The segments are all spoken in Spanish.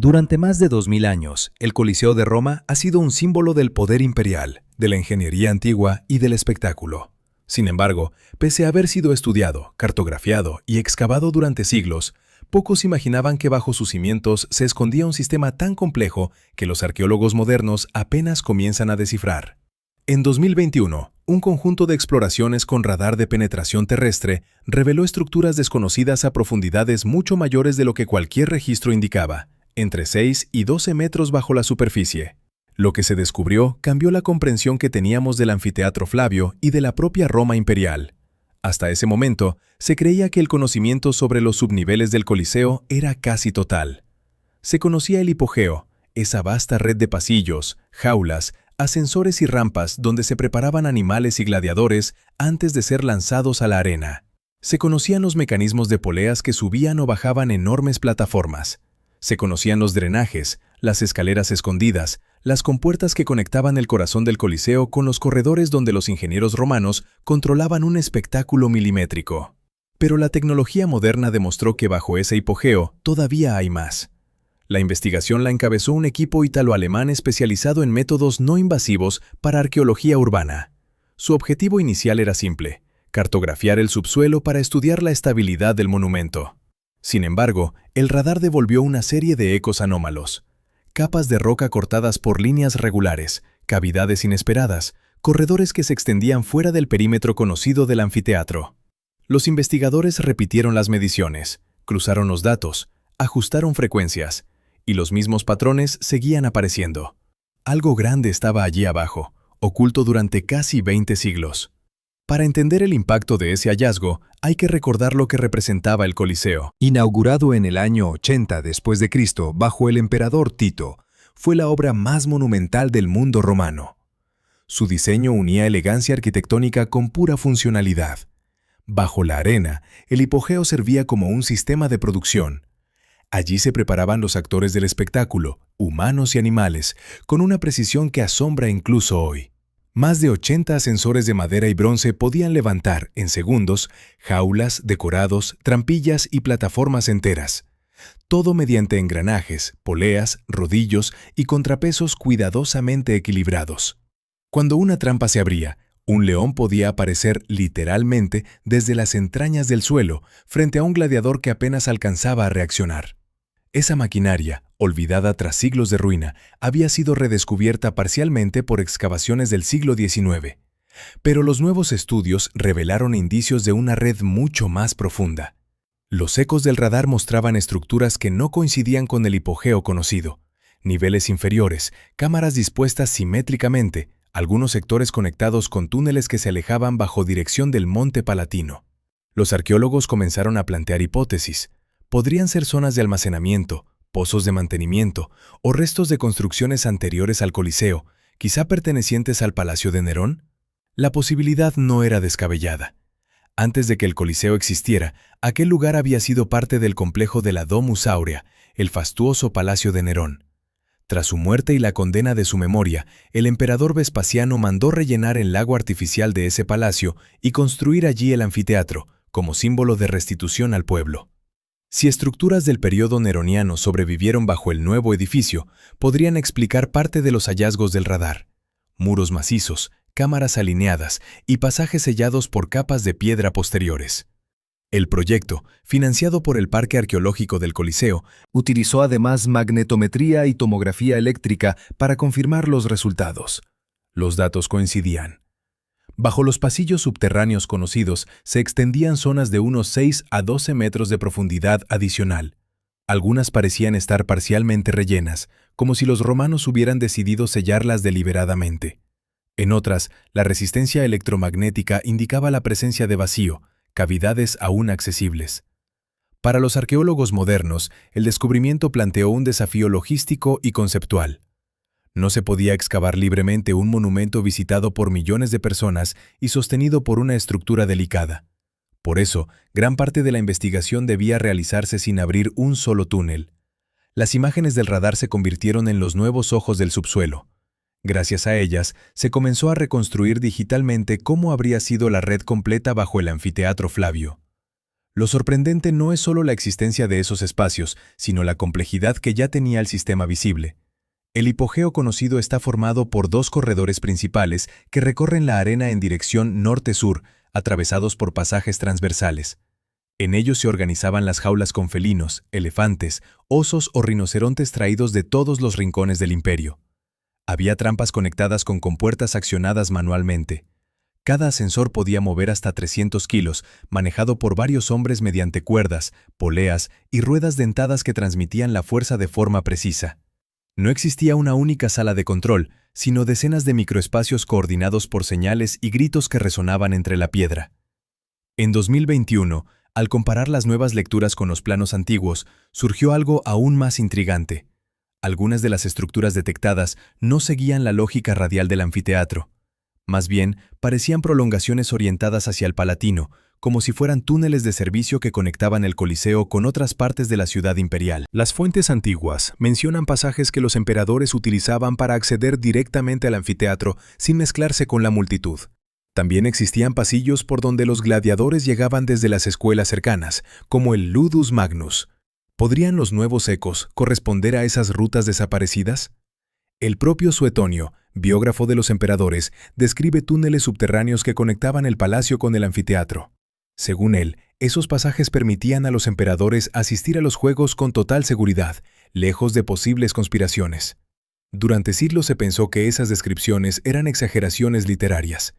Durante más de 2000 años, el Coliseo de Roma ha sido un símbolo del poder imperial, de la ingeniería antigua y del espectáculo. Sin embargo, pese a haber sido estudiado, cartografiado y excavado durante siglos, pocos imaginaban que bajo sus cimientos se escondía un sistema tan complejo que los arqueólogos modernos apenas comienzan a descifrar. En 2021, un conjunto de exploraciones con radar de penetración terrestre reveló estructuras desconocidas a profundidades mucho mayores de lo que cualquier registro indicaba, entre 6 y 12 metros bajo la superficie. Lo que se descubrió cambió la comprensión que teníamos del anfiteatro Flavio y de la propia Roma imperial. Hasta ese momento, se creía que el conocimiento sobre los subniveles del Coliseo era casi total. Se conocía el hipogeo, esa vasta red de pasillos, jaulas, ascensores y rampas donde se preparaban animales y gladiadores antes de ser lanzados a la arena. Se conocían los mecanismos de poleas que subían o bajaban enormes plataformas. Se conocían los drenajes, las escaleras escondidas, las compuertas que conectaban el corazón del Coliseo con los corredores donde los ingenieros romanos controlaban un espectáculo milimétrico. Pero la tecnología moderna demostró que bajo ese hipogeo todavía hay más. La investigación la encabezó un equipo italo-alemán especializado en métodos no invasivos para arqueología urbana. Su objetivo inicial era simple: cartografiar el subsuelo para estudiar la estabilidad del monumento. Sin embargo, el radar devolvió una serie de ecos anómalos. Capas de roca cortadas por líneas regulares, cavidades inesperadas, corredores que se extendían fuera del perímetro conocido del anfiteatro. Los investigadores repitieron las mediciones, cruzaron los datos, ajustaron frecuencias, y los mismos patrones seguían apareciendo. Algo grande estaba allí abajo, oculto durante casi 20 siglos. Para entender el impacto de ese hallazgo, hay que recordar lo que representaba el Coliseo. Inaugurado en el año 80 después de Cristo bajo el emperador Tito, fue la obra más monumental del mundo romano. Su diseño unía elegancia arquitectónica con pura funcionalidad. Bajo la arena, el hipogeo servía como un sistema de producción. Allí se preparaban los actores del espectáculo, humanos y animales, con una precisión que asombra incluso hoy. Más de 80 ascensores de madera y bronce podían levantar, en segundos, jaulas, decorados, trampillas y plataformas enteras. Todo mediante engranajes, poleas, rodillos y contrapesos cuidadosamente equilibrados. Cuando una trampa se abría, un león podía aparecer literalmente desde las entrañas del suelo frente a un gladiador que apenas alcanzaba a reaccionar. Esa maquinaria, olvidada tras siglos de ruina, había sido redescubierta parcialmente por excavaciones del siglo XIX. Pero los nuevos estudios revelaron indicios de una red mucho más profunda. Los ecos del radar mostraban estructuras que no coincidían con el hipogeo conocido. Niveles inferiores, cámaras dispuestas simétricamente, algunos sectores conectados con túneles que se alejaban bajo dirección del Monte Palatino. Los arqueólogos comenzaron a plantear hipótesis. Podrían ser zonas de almacenamiento, pozos de mantenimiento o restos de construcciones anteriores al Coliseo, quizá pertenecientes al Palacio de Nerón. La posibilidad no era descabellada. Antes de que el Coliseo existiera, aquel lugar había sido parte del complejo de la Domus Aurea, el fastuoso Palacio de Nerón. Tras su muerte y la condena de su memoria, el emperador Vespasiano mandó rellenar el lago artificial de ese palacio y construir allí el anfiteatro, como símbolo de restitución al pueblo. Si estructuras del período neroniano sobrevivieron bajo el nuevo edificio, podrían explicar parte de los hallazgos del radar. Muros macizos, cámaras alineadas y pasajes sellados por capas de piedra posteriores. El proyecto, financiado por el Parque Arqueológico del Coliseo, utilizó además magnetometría y tomografía eléctrica para confirmar los resultados. Los datos coincidían. Bajo los pasillos subterráneos conocidos se extendían zonas de unos 6 a 12 metros de profundidad adicional. Algunas parecían estar parcialmente rellenas, como si los romanos hubieran decidido sellarlas deliberadamente. En otras, la resistencia electromagnética indicaba la presencia de vacío, cavidades aún accesibles. Para los arqueólogos modernos, el descubrimiento planteó un desafío logístico y conceptual. No se podía excavar libremente un monumento visitado por millones de personas y sostenido por una estructura delicada. Por eso, gran parte de la investigación debía realizarse sin abrir un solo túnel. Las imágenes del radar se convirtieron en los nuevos ojos del subsuelo. Gracias a ellas, se comenzó a reconstruir digitalmente cómo habría sido la red completa bajo el anfiteatro Flavio. Lo sorprendente no es solo la existencia de esos espacios, sino la complejidad que ya tenía el sistema visible. El hipogeo conocido está formado por dos corredores principales que recorren la arena en dirección norte-sur, atravesados por pasajes transversales. En ellos se organizaban las jaulas con felinos, elefantes, osos o rinocerontes traídos de todos los rincones del imperio. Había trampas conectadas con compuertas accionadas manualmente. Cada ascensor podía mover hasta 300 kilos, manejado por varios hombres mediante cuerdas, poleas y ruedas dentadas que transmitían la fuerza de forma precisa. No existía una única sala de control, sino decenas de microespacios coordinados por señales y gritos que resonaban entre la piedra. En 2021, al comparar las nuevas lecturas con los planos antiguos, surgió algo aún más intrigante. Algunas de las estructuras detectadas no seguían la lógica radial del anfiteatro. Más bien, parecían prolongaciones orientadas hacia el Palatino, como si fueran túneles de servicio que conectaban el Coliseo con otras partes de la ciudad imperial. Las fuentes antiguas mencionan pasajes que los emperadores utilizaban para acceder directamente al anfiteatro sin mezclarse con la multitud. También existían pasillos por donde los gladiadores llegaban desde las escuelas cercanas, como el Ludus Magnus. ¿Podrían los nuevos ecos corresponder a esas rutas desaparecidas? El propio Suetonio, biógrafo de los emperadores, describe túneles subterráneos que conectaban el palacio con el anfiteatro. Según él, esos pasajes permitían a los emperadores asistir a los juegos con total seguridad, lejos de posibles conspiraciones. Durante siglos se pensó que esas descripciones eran exageraciones literarias.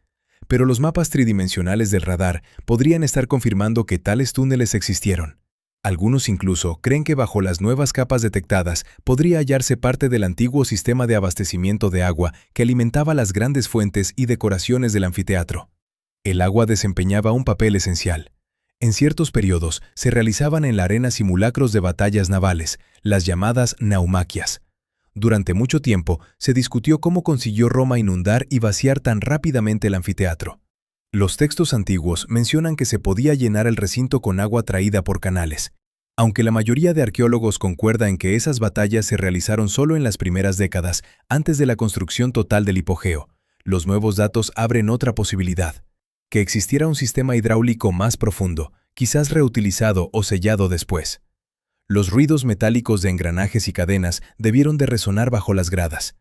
Pero los mapas tridimensionales del radar podrían estar confirmando que tales túneles existieron. Algunos incluso creen que bajo las nuevas capas detectadas podría hallarse parte del antiguo sistema de abastecimiento de agua que alimentaba las grandes fuentes y decoraciones del anfiteatro. El agua desempeñaba un papel esencial. En ciertos periodos se realizaban en la arena simulacros de batallas navales, las llamadas naumaquias. Durante mucho tiempo se discutió cómo consiguió Roma inundar y vaciar tan rápidamente el anfiteatro. Los textos antiguos mencionan que se podía llenar el recinto con agua traída por canales. Aunque la mayoría de arqueólogos concuerda en que esas batallas se realizaron solo en las primeras décadas, antes de la construcción total del hipogeo, los nuevos datos abren otra posibilidad: que existiera un sistema hidráulico más profundo, quizás reutilizado o sellado después. Los ruidos metálicos de engranajes y cadenas debieron de resonar bajo las gradas.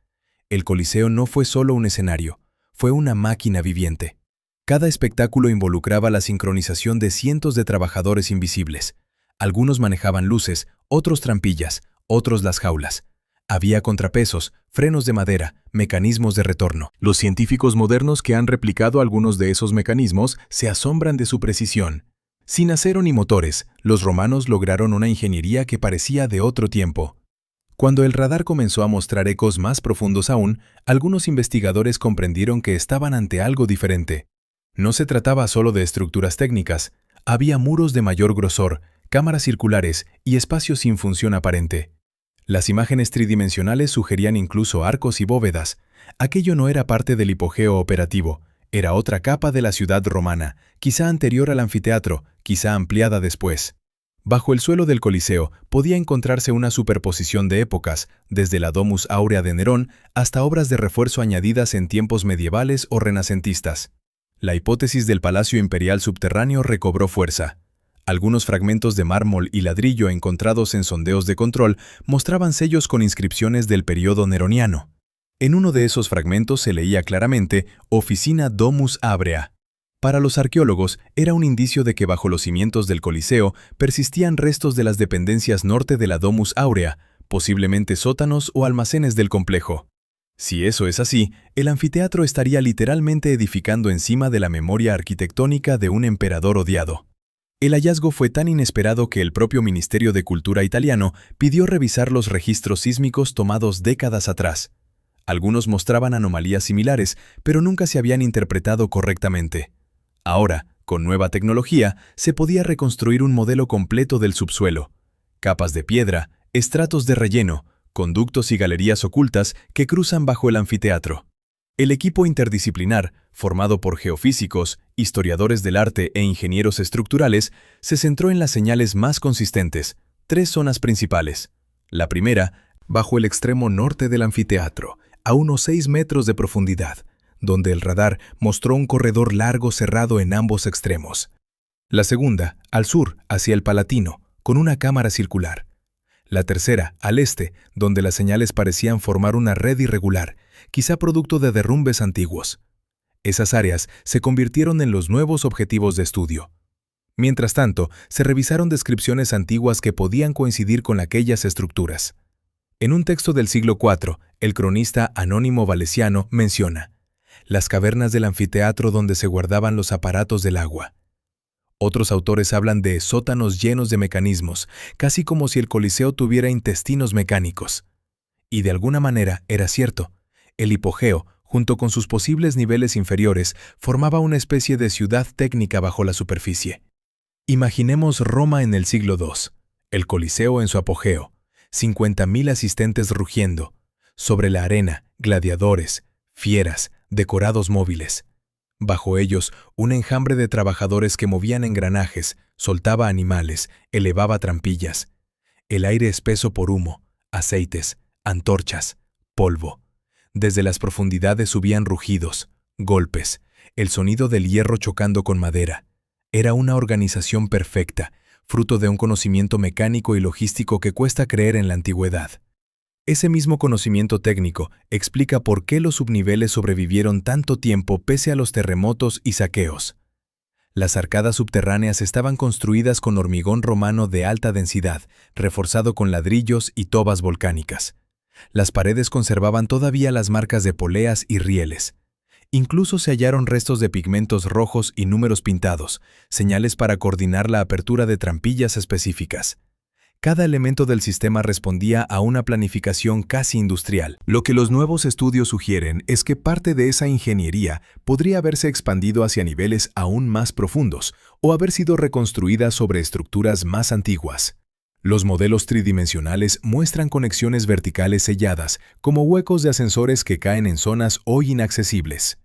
El Coliseo no fue solo un escenario, fue una máquina viviente. Cada espectáculo involucraba la sincronización de cientos de trabajadores invisibles. Algunos manejaban luces, otros trampillas, otros las jaulas. Había contrapesos, frenos de madera, mecanismos de retorno. Los científicos modernos que han replicado algunos de esos mecanismos se asombran de su precisión. Sin acero ni motores, los romanos lograron una ingeniería que parecía de otro tiempo. Cuando el radar comenzó a mostrar ecos más profundos aún, algunos investigadores comprendieron que estaban ante algo diferente. No se trataba solo de estructuras técnicas, había muros de mayor grosor, cámaras circulares y espacios sin función aparente. Las imágenes tridimensionales sugerían incluso arcos y bóvedas. Aquello no era parte del hipogeo operativo, era otra capa de la ciudad romana, quizá anterior al anfiteatro, quizá ampliada después. Bajo el suelo del Coliseo podía encontrarse una superposición de épocas, desde la Domus Aurea de Nerón hasta obras de refuerzo añadidas en tiempos medievales o renacentistas. La hipótesis del palacio imperial subterráneo recobró fuerza. Algunos fragmentos de mármol y ladrillo encontrados en sondeos de control mostraban sellos con inscripciones del período neroniano. En uno de esos fragmentos se leía claramente Oficina Domus Aurea. Para los arqueólogos era un indicio de que bajo los cimientos del Coliseo persistían restos de las dependencias norte de la Domus Aurea, posiblemente sótanos o almacenes del complejo. Si eso es así, el anfiteatro estaría literalmente edificando encima de la memoria arquitectónica de un emperador odiado. El hallazgo fue tan inesperado que el propio Ministerio de Cultura italiano pidió revisar los registros sísmicos tomados décadas atrás. Algunos mostraban anomalías similares, pero nunca se habían interpretado correctamente. Ahora, con nueva tecnología, se podía reconstruir un modelo completo del subsuelo. Capas de piedra, estratos de relleno, conductos y galerías ocultas que cruzan bajo el anfiteatro. El equipo interdisciplinar, formado por geofísicos, historiadores del arte e ingenieros estructurales, se centró en las señales más consistentes, 3 zonas principales. La primera, bajo el extremo norte del anfiteatro, a unos 6 metros de profundidad, donde el radar mostró un corredor largo cerrado en ambos extremos. La segunda, al sur, hacia el Palatino, con una cámara circular. La tercera, al este, donde las señales parecían formar una red irregular, quizá producto de derrumbes antiguos. Esas áreas se convirtieron en los nuevos objetivos de estudio. Mientras tanto, se revisaron descripciones antiguas que podían coincidir con aquellas estructuras. En un texto del siglo IV, el cronista Anónimo Valesiano menciona las cavernas del anfiteatro donde se guardaban los aparatos del agua. Otros autores hablan de sótanos llenos de mecanismos, casi como si el Coliseo tuviera intestinos mecánicos. Y de alguna manera era cierto. El hipogeo, junto con sus posibles niveles inferiores, formaba una especie de ciudad técnica bajo la superficie. Imaginemos Roma en el siglo II, el Coliseo en su apogeo, 50.000 asistentes rugiendo, sobre la arena, gladiadores, fieras, decorados móviles. Bajo ellos, un enjambre de trabajadores que movían engranajes, soltaba animales, elevaba trampillas. El aire espeso por humo, aceites, antorchas, polvo. Desde las profundidades subían rugidos, golpes, el sonido del hierro chocando con madera. Era una organización perfecta, fruto de un conocimiento mecánico y logístico que cuesta creer en la antigüedad. Ese mismo conocimiento técnico explica por qué los subniveles sobrevivieron tanto tiempo pese a los terremotos y saqueos. Las arcadas subterráneas estaban construidas con hormigón romano de alta densidad, reforzado con ladrillos y tobas volcánicas. Las paredes conservaban todavía las marcas de poleas y rieles. Incluso se hallaron restos de pigmentos rojos y números pintados, señales para coordinar la apertura de trampillas específicas. Cada elemento del sistema respondía a una planificación casi industrial. Lo que los nuevos estudios sugieren es que parte de esa ingeniería podría haberse expandido hacia niveles aún más profundos o haber sido reconstruida sobre estructuras más antiguas. Los modelos tridimensionales muestran conexiones verticales selladas, como huecos de ascensores que caen en zonas hoy inaccesibles.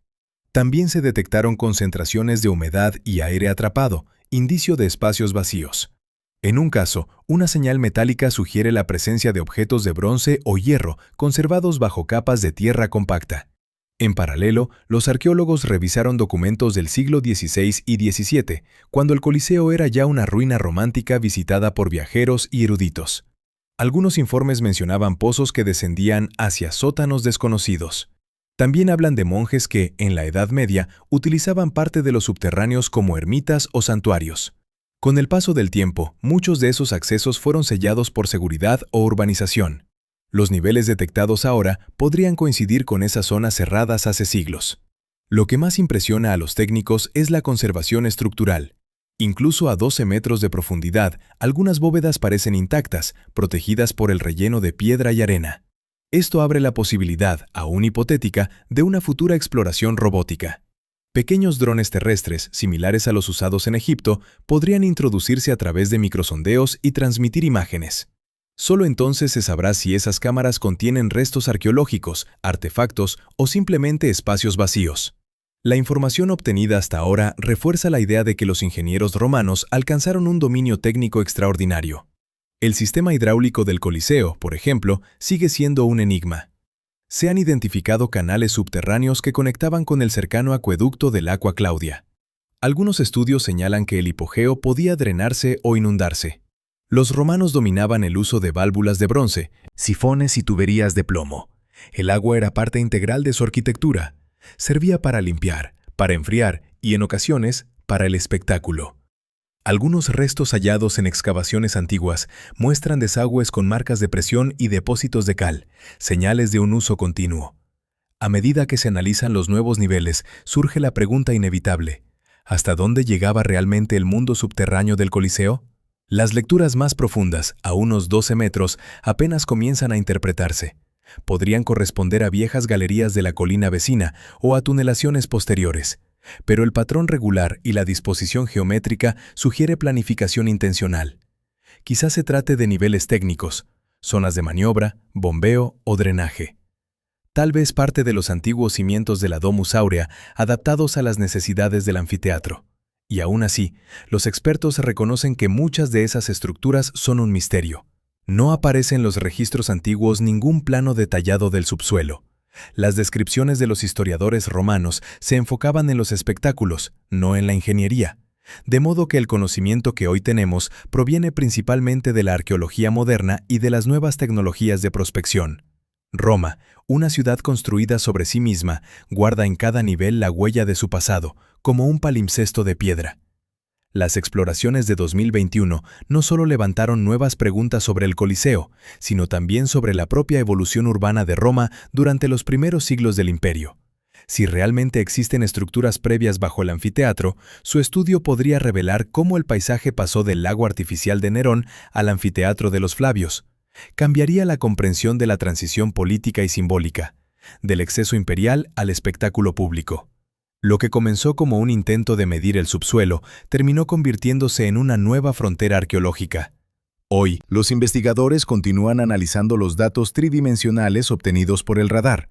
También se detectaron concentraciones de humedad y aire atrapado, indicio de espacios vacíos. En un caso, una señal metálica sugiere la presencia de objetos de bronce o hierro conservados bajo capas de tierra compacta. En paralelo, los arqueólogos revisaron documentos del siglo XVI y XVII, cuando el Coliseo era ya una ruina romántica visitada por viajeros y eruditos. Algunos informes mencionaban pozos que descendían hacia sótanos desconocidos. También hablan de monjes que, en la Edad Media, utilizaban parte de los subterráneos como ermitas o santuarios. Con el paso del tiempo, muchos de esos accesos fueron sellados por seguridad o urbanización. Los niveles detectados ahora podrían coincidir con esas zonas cerradas hace siglos. Lo que más impresiona a los técnicos es la conservación estructural. Incluso a 12 metros de profundidad, algunas bóvedas parecen intactas, protegidas por el relleno de piedra y arena. Esto abre la posibilidad, aún hipotética, de una futura exploración robótica. Pequeños drones terrestres, similares a los usados en Egipto, podrían introducirse a través de microsondeos y transmitir imágenes. Solo entonces se sabrá si esas cámaras contienen restos arqueológicos, artefactos o simplemente espacios vacíos. La información obtenida hasta ahora refuerza la idea de que los ingenieros romanos alcanzaron un dominio técnico extraordinario. El sistema hidráulico del Coliseo, por ejemplo, sigue siendo un enigma. Se han identificado canales subterráneos que conectaban con el cercano acueducto del Aqua Claudia. Algunos estudios señalan que el hipogeo podía drenarse o inundarse. Los romanos dominaban el uso de válvulas de bronce, sifones y tuberías de plomo. El agua era parte integral de su arquitectura. Servía para limpiar, para enfriar y, en ocasiones, para el espectáculo. Algunos restos hallados en excavaciones antiguas muestran desagües con marcas de presión y depósitos de cal, señales de un uso continuo. A medida que se analizan los nuevos niveles, surge la pregunta inevitable: ¿hasta dónde llegaba realmente el mundo subterráneo del Coliseo? Las lecturas más profundas, a unos 12 metros, apenas comienzan a interpretarse. Podrían corresponder a viejas galerías de la colina vecina o a tunelaciones posteriores. Pero el patrón regular y la disposición geométrica sugiere planificación intencional. Quizás se trate de niveles técnicos, zonas de maniobra, bombeo o drenaje. Tal vez parte de los antiguos cimientos de la Domus Aurea adaptados a las necesidades del anfiteatro. Y aún así, los expertos reconocen que muchas de esas estructuras son un misterio. No aparece en los registros antiguos ningún plano detallado del subsuelo. Las descripciones de los historiadores romanos se enfocaban en los espectáculos, no en la ingeniería. de modo que el conocimiento que hoy tenemos proviene principalmente de la arqueología moderna y de las nuevas tecnologías de prospección. Roma, una ciudad construida sobre sí misma, guarda en cada nivel la huella de su pasado, como un palimpsesto de piedra. Las exploraciones de 2021 no solo levantaron nuevas preguntas sobre el Coliseo, sino también sobre la propia evolución urbana de Roma durante los primeros siglos del imperio. Si realmente existen estructuras previas bajo el anfiteatro, su estudio podría revelar cómo el paisaje pasó del lago artificial de Nerón al anfiteatro de los Flavios. Cambiaría la comprensión de la transición política y simbólica, del exceso imperial al espectáculo público. Lo que comenzó como un intento de medir el subsuelo terminó convirtiéndose en una nueva frontera arqueológica. Hoy, los investigadores continúan analizando los datos tridimensionales obtenidos por el radar.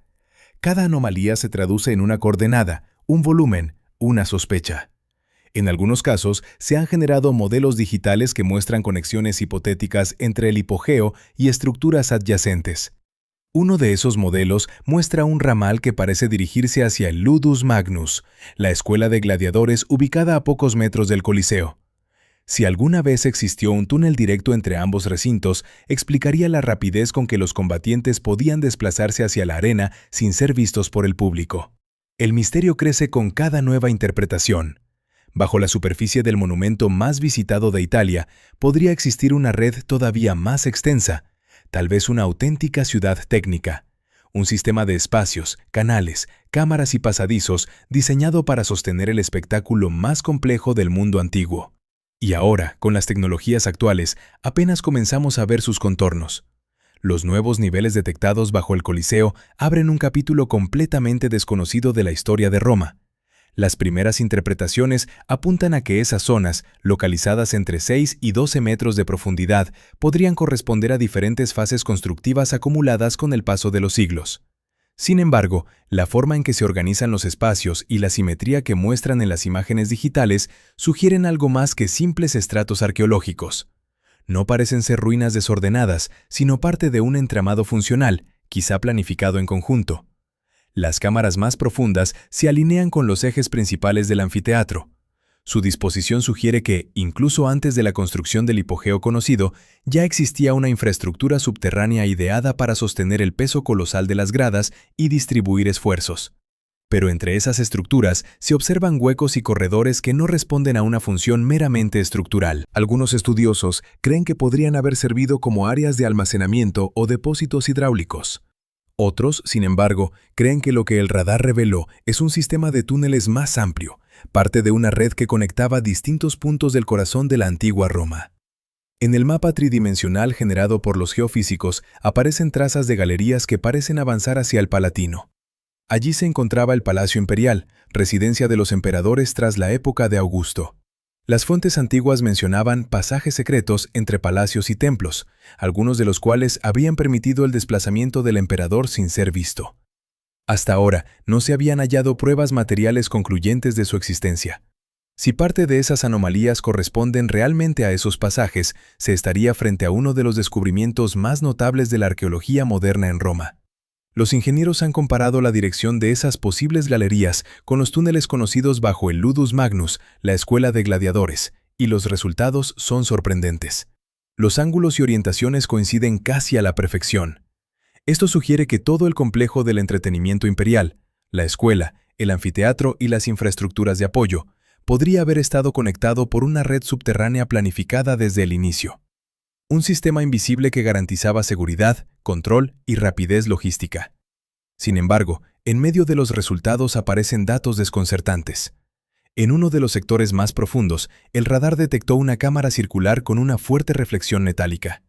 Cada anomalía se traduce en una coordenada, un volumen, una sospecha. En algunos casos, se han generado modelos digitales que muestran conexiones hipotéticas entre el hipogeo y estructuras adyacentes. Uno de esos modelos muestra un ramal que parece dirigirse hacia el Ludus Magnus, la escuela de gladiadores ubicada a pocos metros del Coliseo. Si alguna vez existió un túnel directo entre ambos recintos, explicaría la rapidez con que los combatientes podían desplazarse hacia la arena sin ser vistos por el público. El misterio crece con cada nueva interpretación. Bajo la superficie del monumento más visitado de Italia, podría existir una red todavía más extensa, tal vez una auténtica ciudad técnica, un sistema de espacios, canales, cámaras y pasadizos diseñado para sostener el espectáculo más complejo del mundo antiguo. Y ahora, con las tecnologías actuales, apenas comenzamos a ver sus contornos. Los nuevos niveles detectados bajo el Coliseo abren un capítulo completamente desconocido de la historia de Roma. Las primeras interpretaciones apuntan a que esas zonas, localizadas entre 6 y 12 metros de profundidad, podrían corresponder a diferentes fases constructivas acumuladas con el paso de los siglos. Sin embargo, la forma en que se organizan los espacios y la simetría que muestran en las imágenes digitales sugieren algo más que simples estratos arqueológicos. No parecen ser ruinas desordenadas, sino parte de un entramado funcional, quizá planificado en conjunto. Las cámaras más profundas se alinean con los ejes principales del anfiteatro. Su disposición sugiere que, incluso antes de la construcción del hipogeo conocido, ya existía una infraestructura subterránea ideada para sostener el peso colosal de las gradas y distribuir esfuerzos. Pero entre esas estructuras se observan huecos y corredores que no responden a una función meramente estructural. Algunos estudiosos creen que podrían haber servido como áreas de almacenamiento o depósitos hidráulicos. Otros, sin embargo, creen que lo que el radar reveló es un sistema de túneles más amplio, parte de una red que conectaba distintos puntos del corazón de la antigua Roma. En el mapa tridimensional generado por los geofísicos aparecen trazas de galerías que parecen avanzar hacia el Palatino. Allí se encontraba el Palacio Imperial, residencia de los emperadores tras la época de Augusto. Las fuentes antiguas mencionaban pasajes secretos entre palacios y templos, algunos de los cuales habían permitido el desplazamiento del emperador sin ser visto. Hasta ahora, no se habían hallado pruebas materiales concluyentes de su existencia. Si parte de esas anomalías corresponden realmente a esos pasajes, se estaría frente a uno de los descubrimientos más notables de la arqueología moderna en Roma. Los ingenieros han comparado la dirección de esas posibles galerías con los túneles conocidos bajo el Ludus Magnus, la escuela de gladiadores, y los resultados son sorprendentes. Los ángulos y orientaciones coinciden casi a la perfección. Esto sugiere que todo el complejo del entretenimiento imperial, la escuela, el anfiteatro y las infraestructuras de apoyo, podría haber estado conectado por una red subterránea planificada desde el inicio. Un sistema invisible que garantizaba seguridad, control y rapidez logística. Sin embargo, en medio de los resultados aparecen datos desconcertantes. En uno de los sectores más profundos, el radar detectó una cámara circular con una fuerte reflexión metálica.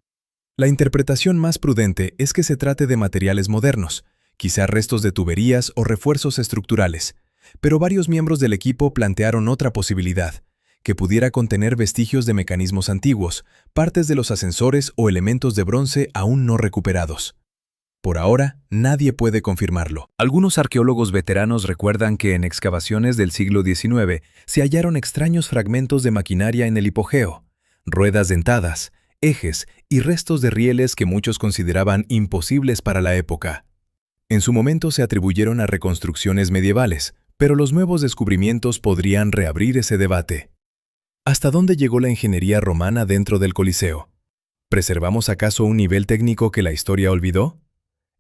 La interpretación más prudente es que se trate de materiales modernos, quizá restos de tuberías o refuerzos estructurales, pero varios miembros del equipo plantearon otra posibilidad, que pudiera contener vestigios de mecanismos antiguos, partes de los ascensores o elementos de bronce aún no recuperados. Por ahora, nadie puede confirmarlo. Algunos arqueólogos veteranos recuerdan que en excavaciones del siglo XIX se hallaron extraños fragmentos de maquinaria en el hipogeo, ruedas dentadas, ejes y restos de rieles que muchos consideraban imposibles para la época. En su momento se atribuyeron a reconstrucciones medievales, pero los nuevos descubrimientos podrían reabrir ese debate. ¿Hasta dónde llegó la ingeniería romana dentro del Coliseo? ¿Preservamos acaso un nivel técnico que la historia olvidó?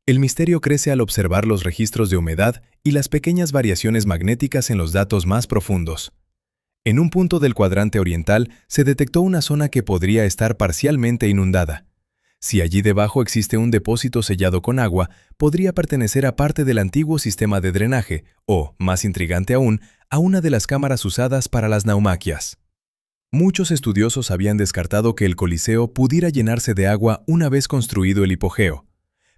El misterio crece al observar los registros de humedad y las pequeñas variaciones magnéticas en los datos más profundos. En un punto del cuadrante oriental se detectó una zona que podría estar parcialmente inundada. Si allí debajo existe un depósito sellado con agua, podría pertenecer a parte del antiguo sistema de drenaje o, más intrigante aún, a una de las cámaras usadas para las naumaquias. Muchos estudiosos habían descartado que el Coliseo pudiera llenarse de agua una vez construido el hipogeo.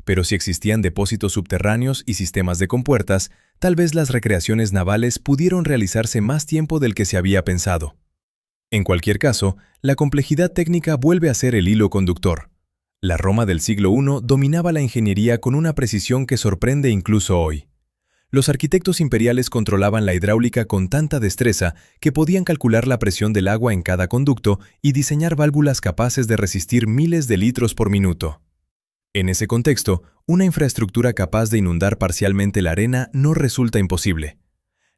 Pero si existían depósitos subterráneos y sistemas de compuertas, tal vez las recreaciones navales pudieron realizarse más tiempo del que se había pensado. En cualquier caso, la complejidad técnica vuelve a ser el hilo conductor. La Roma del siglo I dominaba la ingeniería con una precisión que sorprende incluso hoy. Los arquitectos imperiales controlaban la hidráulica con tanta destreza que podían calcular la presión del agua en cada conducto y diseñar válvulas capaces de resistir miles de litros por minuto. En ese contexto, una infraestructura capaz de inundar parcialmente la arena no resulta imposible.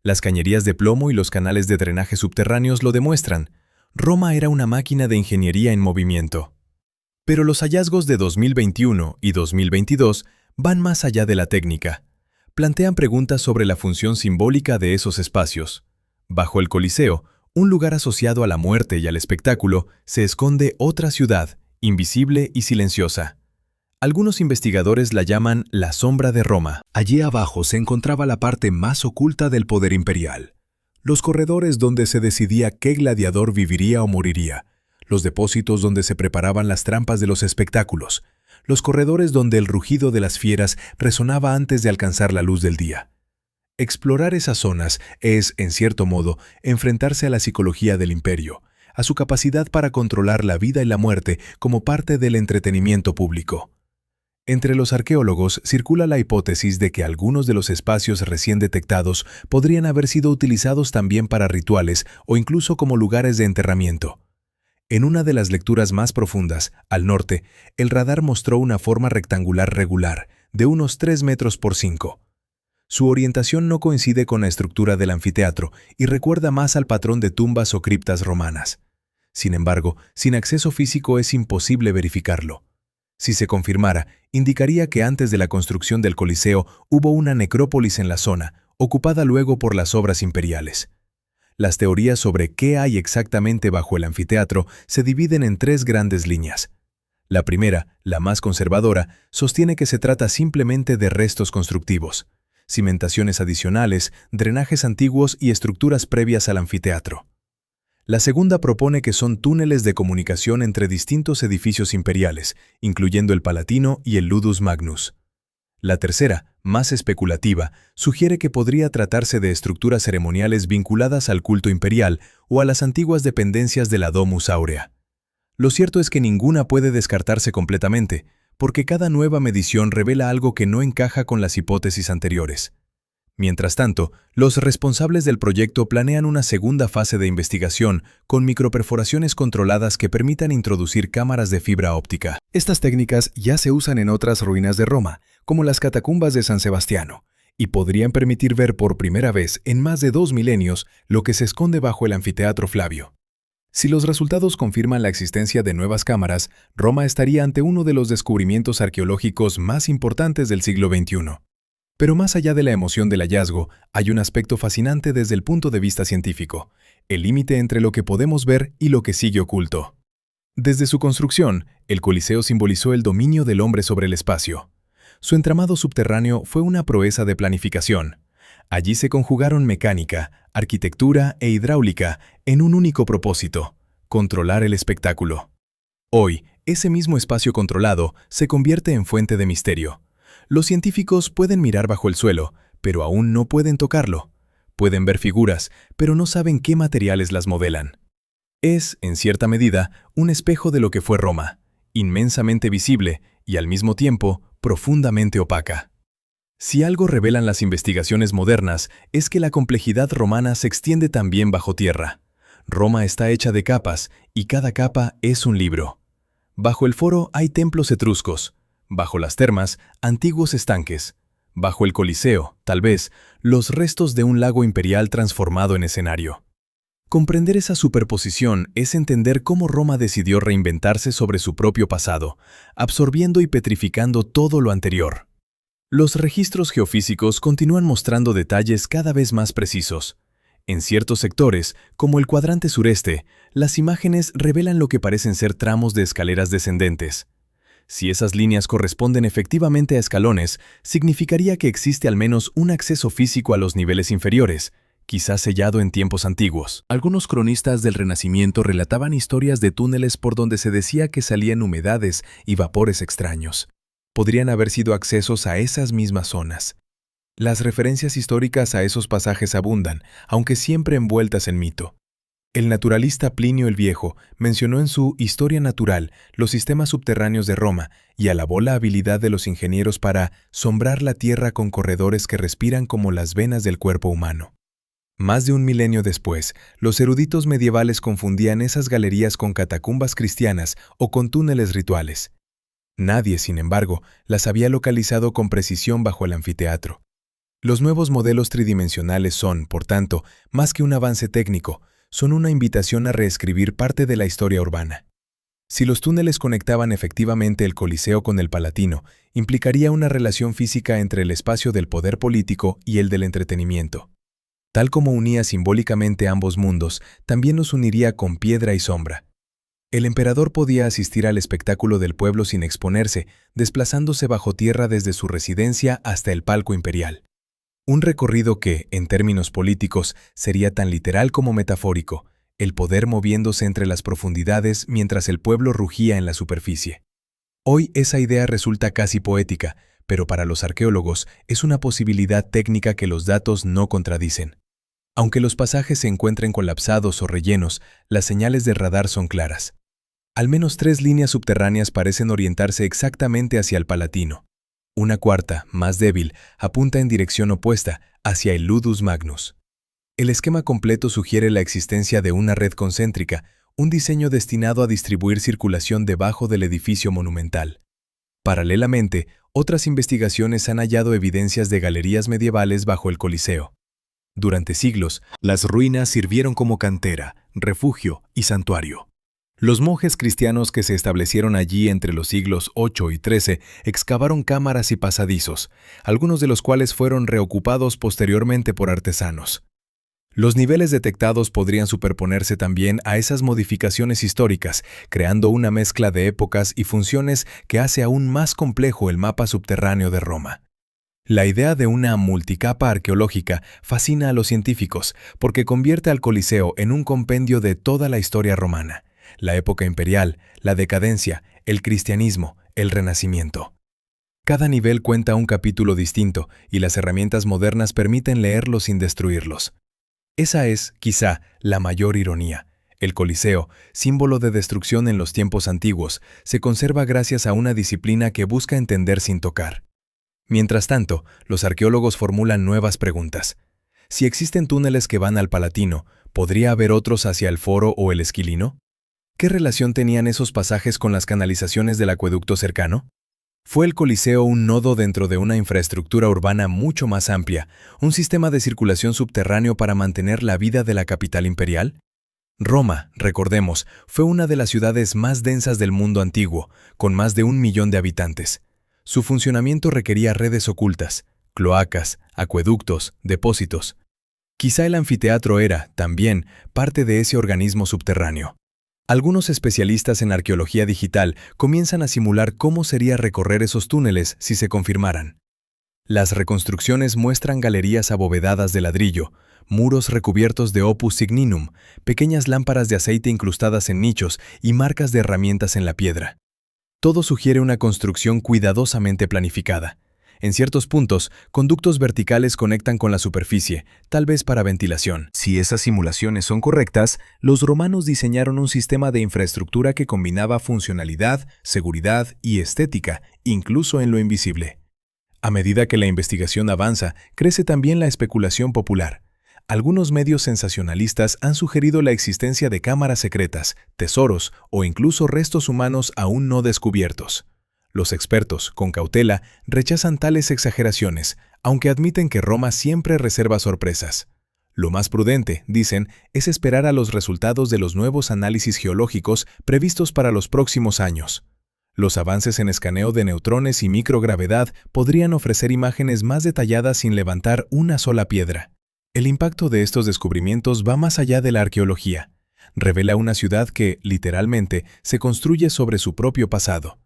Las cañerías de plomo y los canales de drenaje subterráneos lo demuestran. Roma era una máquina de ingeniería en movimiento. Pero los hallazgos de 2021 y 2022 van más allá de la técnica. Plantean preguntas sobre la función simbólica de esos espacios. Bajo el Coliseo, un lugar asociado a la muerte y al espectáculo, se esconde otra ciudad, invisible y silenciosa. Algunos investigadores la llaman la sombra de Roma. Allí abajo se encontraba la parte más oculta del poder imperial. Los corredores donde se decidía qué gladiador viviría o moriría. Los depósitos donde se preparaban las trampas de los espectáculos. Los corredores donde el rugido de las fieras resonaba antes de alcanzar la luz del día. Explorar esas zonas es, en cierto modo, enfrentarse a la psicología del imperio, a su capacidad para controlar la vida y la muerte como parte del entretenimiento público. Entre los arqueólogos circula la hipótesis de que algunos de los espacios recién detectados podrían haber sido utilizados también para rituales o incluso como lugares de enterramiento. En una de las lecturas más profundas, al norte, el radar mostró una forma rectangular regular, de unos 3 metros por 5. Su orientación no coincide con la estructura del anfiteatro y recuerda más al patrón de tumbas o criptas romanas. Sin embargo, sin acceso físico es imposible verificarlo. Si se confirmara, indicaría que antes de la construcción del Coliseo hubo una necrópolis en la zona, ocupada luego por las obras imperiales. Las teorías sobre qué hay exactamente bajo el anfiteatro se dividen en 3 grandes líneas. La primera, la más conservadora, sostiene que se trata simplemente de restos constructivos, cimentaciones adicionales, drenajes antiguos y estructuras previas al anfiteatro. La segunda propone que son túneles de comunicación entre distintos edificios imperiales, incluyendo el Palatino y el Ludus Magnus. La tercera, más especulativa, sugiere que podría tratarse de estructuras ceremoniales vinculadas al culto imperial o a las antiguas dependencias de la Domus Aurea. Lo cierto es que ninguna puede descartarse completamente, porque cada nueva medición revela algo que no encaja con las hipótesis anteriores. Mientras tanto, los responsables del proyecto planean una segunda fase de investigación con microperforaciones controladas que permitan introducir cámaras de fibra óptica. Estas técnicas ya se usan en otras ruinas de Roma, como las catacumbas de San Sebastiano, y podrían permitir ver por primera vez en más de 2 milenios lo que se esconde bajo el anfiteatro Flavio. Si los resultados confirman la existencia de nuevas cámaras, Roma estaría ante uno de los descubrimientos arqueológicos más importantes del siglo XXI. Pero más allá de la emoción del hallazgo, hay un aspecto fascinante desde el punto de vista científico, el límite entre lo que podemos ver y lo que sigue oculto. Desde su construcción, el Coliseo simbolizó el dominio del hombre sobre el espacio. Su entramado subterráneo fue una proeza de planificación. Allí se conjugaron mecánica, arquitectura e hidráulica en un único propósito: controlar el espectáculo. Hoy, ese mismo espacio controlado se convierte en fuente de misterio. Los científicos pueden mirar bajo el suelo, pero aún no pueden tocarlo. Pueden ver figuras, pero no saben qué materiales las modelan. Es, en cierta medida, un espejo de lo que fue Roma, inmensamente visible y al mismo tiempo profundamente opaca. Si algo revelan las investigaciones modernas es que la complejidad romana se extiende también bajo tierra. Roma está hecha de capas y cada capa es un libro. Bajo el foro hay templos etruscos. Bajo las termas, antiguos estanques. Bajo el Coliseo, tal vez, los restos de un lago imperial transformado en escenario. Comprender esa superposición es entender cómo Roma decidió reinventarse sobre su propio pasado, absorbiendo y petrificando todo lo anterior. Los registros geofísicos continúan mostrando detalles cada vez más precisos. En ciertos sectores, como el cuadrante sureste, las imágenes revelan lo que parecen ser tramos de escaleras descendentes. Si esas líneas corresponden efectivamente a escalones, significaría que existe al menos un acceso físico a los niveles inferiores, quizás sellado en tiempos antiguos. Algunos cronistas del Renacimiento relataban historias de túneles por donde se decía que salían humedades y vapores extraños. Podrían haber sido accesos a esas mismas zonas. Las referencias históricas a esos pasajes abundan, aunque siempre envueltas en mito. El naturalista Plinio el Viejo mencionó en su Historia Natural los sistemas subterráneos de Roma y alabó la habilidad de los ingenieros para sombrar la tierra con corredores que respiran como las venas del cuerpo humano. Más de un milenio después, los eruditos medievales confundían esas galerías con catacumbas cristianas o con túneles rituales. Nadie, sin embargo, las había localizado con precisión bajo el anfiteatro. Los nuevos modelos tridimensionales son, por tanto, más que un avance técnico, son una invitación a reescribir parte de la historia urbana. Si los túneles conectaban efectivamente el Coliseo con el Palatino, implicaría una relación física entre el espacio del poder político y el del entretenimiento. Tal como unía simbólicamente ambos mundos, también los uniría con piedra y sombra. El emperador podía asistir al espectáculo del pueblo sin exponerse, desplazándose bajo tierra desde su residencia hasta el palco imperial. Un recorrido que, en términos políticos, sería tan literal como metafórico, el poder moviéndose entre las profundidades mientras el pueblo rugía en la superficie. Hoy esa idea resulta casi poética, pero para los arqueólogos es una posibilidad técnica que los datos no contradicen. Aunque los pasajes se encuentren colapsados o rellenos, las señales de radar son claras. Al menos 3 líneas subterráneas parecen orientarse exactamente hacia el Palatino. Una cuarta, más débil, apunta en dirección opuesta, hacia el Ludus Magnus. El esquema completo sugiere la existencia de una red concéntrica, un diseño destinado a distribuir circulación debajo del edificio monumental. Paralelamente, otras investigaciones han hallado evidencias de galerías medievales bajo el Coliseo. Durante siglos, las ruinas sirvieron como cantera, refugio y santuario. Los monjes cristianos que se establecieron allí entre los siglos VIII y XIII excavaron cámaras y pasadizos, algunos de los cuales fueron reocupados posteriormente por artesanos. Los niveles detectados podrían superponerse también a esas modificaciones históricas, creando una mezcla de épocas y funciones que hace aún más complejo el mapa subterráneo de Roma. La idea de una multicapa arqueológica fascina a los científicos porque convierte al Coliseo en un compendio de toda la historia romana. La época imperial, la decadencia, el cristianismo, el renacimiento. Cada nivel cuenta un capítulo distinto y las herramientas modernas permiten leerlos sin destruirlos. Esa es, quizá, la mayor ironía. El Coliseo, símbolo de destrucción en los tiempos antiguos, se conserva gracias a una disciplina que busca entender sin tocar. Mientras tanto, los arqueólogos formulan nuevas preguntas. Si existen túneles que van al Palatino, ¿podría haber otros hacia el Foro o el Esquilino? ¿Qué relación tenían esos pasajes con las canalizaciones del acueducto cercano? ¿Fue el Coliseo un nodo dentro de una infraestructura urbana mucho más amplia, un sistema de circulación subterráneo para mantener la vida de la capital imperial? Roma, recordemos, fue una de las ciudades más densas del mundo antiguo, con más de 1 millón de habitantes. Su funcionamiento requería redes ocultas, cloacas, acueductos, depósitos. Quizá el anfiteatro era, también, parte de ese organismo subterráneo. Algunos especialistas en arqueología digital comienzan a simular cómo sería recorrer esos túneles si se confirmaran. Las reconstrucciones muestran galerías abovedadas de ladrillo, muros recubiertos de opus signinum, pequeñas lámparas de aceite incrustadas en nichos y marcas de herramientas en la piedra. Todo sugiere una construcción cuidadosamente planificada. En ciertos puntos, conductos verticales conectan con la superficie, tal vez para ventilación. Si esas simulaciones son correctas, los romanos diseñaron un sistema de infraestructura que combinaba funcionalidad, seguridad y estética, incluso en lo invisible. A medida que la investigación avanza, crece también la especulación popular. Algunos medios sensacionalistas han sugerido la existencia de cámaras secretas, tesoros o incluso restos humanos aún no descubiertos. Los expertos, con cautela, rechazan tales exageraciones, aunque admiten que Roma siempre reserva sorpresas. Lo más prudente, dicen, es esperar a los resultados de los nuevos análisis geológicos previstos para los próximos años. Los avances en escaneo de neutrones y microgravedad podrían ofrecer imágenes más detalladas sin levantar una sola piedra. El impacto de estos descubrimientos va más allá de la arqueología. Revela una ciudad que, literalmente, se construye sobre su propio pasado.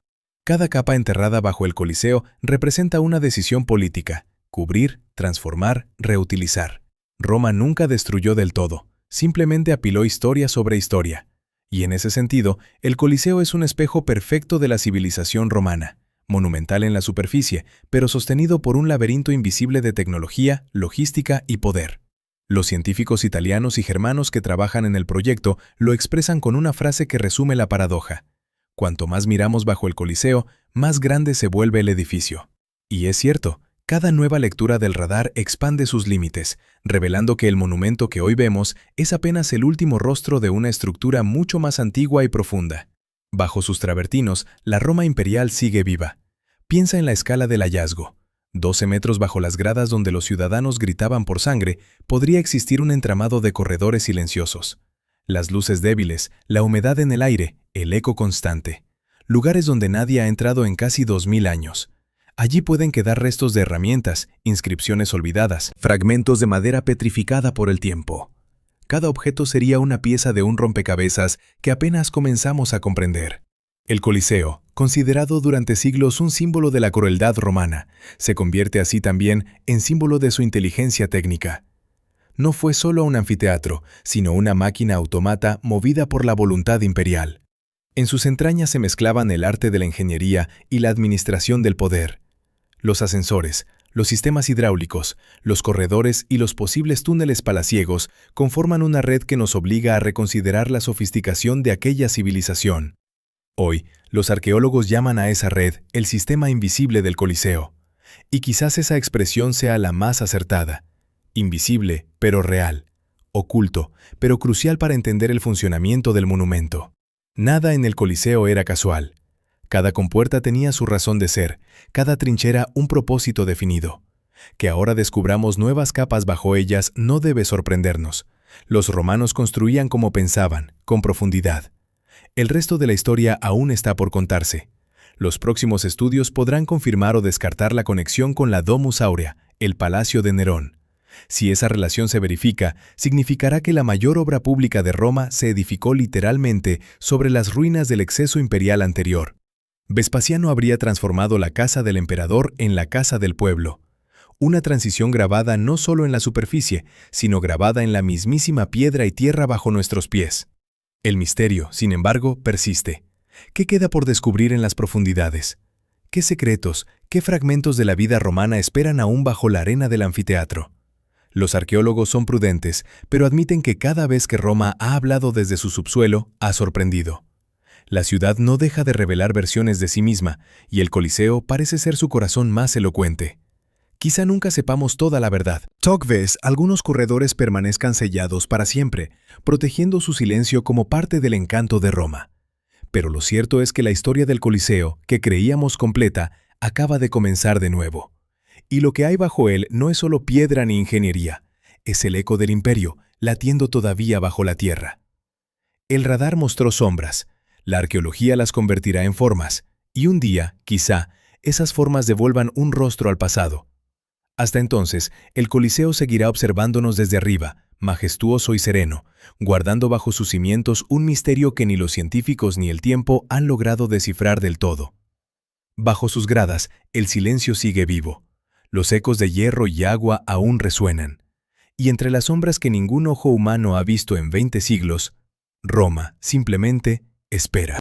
Cada capa enterrada bajo el Coliseo representa una decisión política: cubrir, transformar, reutilizar. Roma nunca destruyó del todo, simplemente apiló historia sobre historia. Y en ese sentido, el Coliseo es un espejo perfecto de la civilización romana, monumental en la superficie, pero sostenido por un laberinto invisible de tecnología, logística y poder. Los científicos italianos y germanos que trabajan en el proyecto lo expresan con una frase que resume la paradoja: cuanto más miramos bajo el Coliseo, más grande se vuelve el edificio. Y es cierto, cada nueva lectura del radar expande sus límites, revelando que el monumento que hoy vemos es apenas el último rostro de una estructura mucho más antigua y profunda. Bajo sus travertinos, la Roma imperial sigue viva. Piensa en la escala del hallazgo. 12 metros bajo las gradas donde los ciudadanos gritaban por sangre, podría existir un entramado de corredores silenciosos. Las luces débiles, la humedad en el aire, el eco constante. Lugares donde nadie ha entrado en casi 2000 años. Allí pueden quedar restos de herramientas, inscripciones olvidadas, fragmentos de madera petrificada por el tiempo. Cada objeto sería una pieza de un rompecabezas que apenas comenzamos a comprender. El Coliseo, considerado durante siglos un símbolo de la crueldad romana, se convierte así también en símbolo de su inteligencia técnica. No fue solo un anfiteatro, sino una máquina automata movida por la voluntad imperial. En sus entrañas se mezclaban el arte de la ingeniería y la administración del poder. Los ascensores, los sistemas hidráulicos, los corredores y los posibles túneles palaciegos conforman una red que nos obliga a reconsiderar la sofisticación de aquella civilización. Hoy, los arqueólogos llaman a esa red el sistema invisible del Coliseo. Y quizás esa expresión sea la más acertada. Invisible, pero real. Oculto, pero crucial para entender el funcionamiento del monumento. Nada en el Coliseo era casual. Cada compuerta tenía su razón de ser, cada trinchera un propósito definido. Que ahora descubramos nuevas capas bajo ellas no debe sorprendernos. Los romanos construían como pensaban, con profundidad. El resto de la historia aún está por contarse. Los próximos estudios podrán confirmar o descartar la conexión con la Domus Aurea, el Palacio de Nerón. Si esa relación se verifica, significará que la mayor obra pública de Roma se edificó literalmente sobre las ruinas del exceso imperial anterior. Vespasiano habría transformado la casa del emperador en la casa del pueblo. Una transición grabada no solo en la superficie, sino grabada en la mismísima piedra y tierra bajo nuestros pies. El misterio, sin embargo, persiste. ¿Qué queda por descubrir en las profundidades? ¿Qué secretos, qué fragmentos de la vida romana esperan aún bajo la arena del anfiteatro? Los arqueólogos son prudentes, pero admiten que cada vez que Roma ha hablado desde su subsuelo, ha sorprendido. La ciudad no deja de revelar versiones de sí misma, y el Coliseo parece ser su corazón más elocuente. Quizá nunca sepamos toda la verdad. Tal vez algunos corredores permanezcan sellados para siempre, protegiendo su silencio como parte del encanto de Roma. Pero lo cierto es que la historia del Coliseo, que creíamos completa, acaba de comenzar de nuevo. Y lo que hay bajo él no es solo piedra ni ingeniería, es el eco del imperio, latiendo todavía bajo la tierra. El radar mostró sombras. La arqueología las convertirá en formas, y un día, quizá, esas formas devuelvan un rostro al pasado. Hasta entonces, el Coliseo seguirá observándonos desde arriba, majestuoso y sereno, guardando bajo sus cimientos un misterio que ni los científicos ni el tiempo han logrado descifrar del todo. Bajo sus gradas, el silencio sigue vivo. Los ecos de hierro y agua aún resuenan. Y entre las sombras que ningún ojo humano ha visto en 20 siglos, Roma simplemente espera.